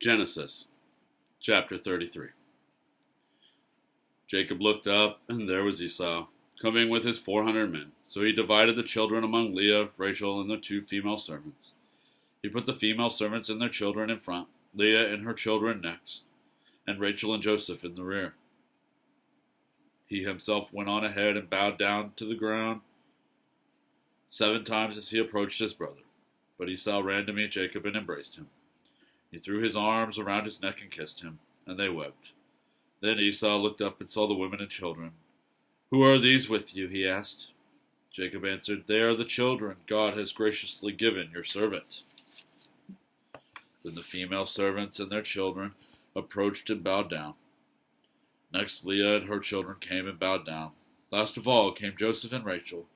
Genesis chapter 33. Jacob looked up, and there was Esau, coming with his 400 men. So he divided the children among Leah, Rachel, and their 2 female servants. He put the female servants and their children in front, Leah and her children next, and Rachel and Joseph in the rear. He himself went on ahead and bowed down to the ground 7 times as he approached his brother. But Esau ran to meet Jacob and embraced him. He threw his arms around his neck and kissed him, and they wept. Then Esau looked up and saw the women and children. "Who are these with you?" he asked. Jacob answered, "They are the children God has graciously given your servant." Then the female servants and their children approached and bowed down. Next Leah and her children came and bowed down. Last of all came Joseph and Rachel,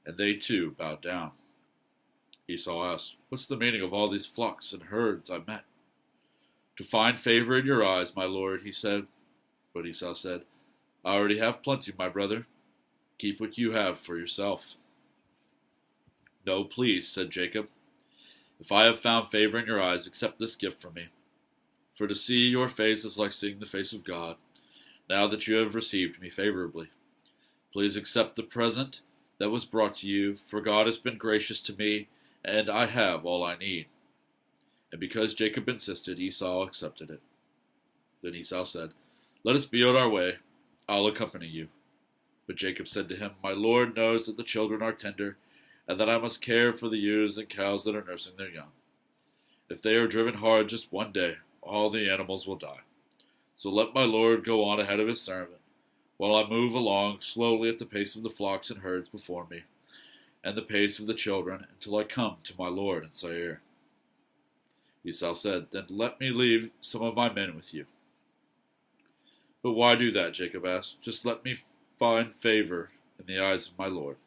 and they too bowed down. Esau asked, "What's the meaning of all these flocks and herds I met?" "To find favor in your eyes, my lord," he said. But Esau said, "I already have plenty, my brother. Keep what you have for yourself." "No, please," said Jacob. "If I have found favor in your eyes, accept this gift from me. For to see your face is like seeing the face of God, now that you have received me favorably. Please accept the present that was brought to you, for God has been gracious to me, and I have all I need." And because Jacob insisted, Esau accepted it. Then Esau said, "Let us be on our way. I'll accompany you." But Jacob said to him, "My lord knows that the children are tender, and that I must care for the ewes and cows that are nursing their young. If they are driven hard just one day, all the animals will die. So let my lord go on ahead of his servant, while I move along slowly at the pace of the flocks and herds before me, and the pace of the children, until I come to my lord in Seir." Esau said, "Then let me leave some of my men with you." "But why do that?" Jacob asked. "Just let me find favor in the eyes of my lord."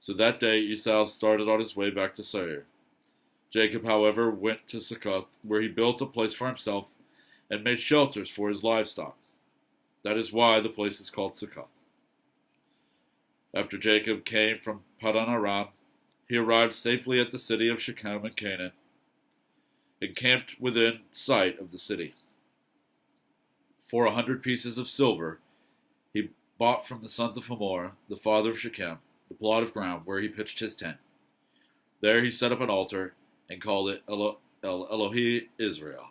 So that day Esau started on his way back to Seir. Jacob, however, went to Succoth, where he built a place for himself and made shelters for his livestock. That is why the place is called Succoth. After Jacob came from Paddan Aram, he arrived safely at the city of Shechem in Canaan, and camped within sight of the city. For 100 pieces of silver he bought from the sons of Hamor, the father of Shechem, the plot of ground where he pitched his tent. There he set up an altar and called it El Elohe Israel.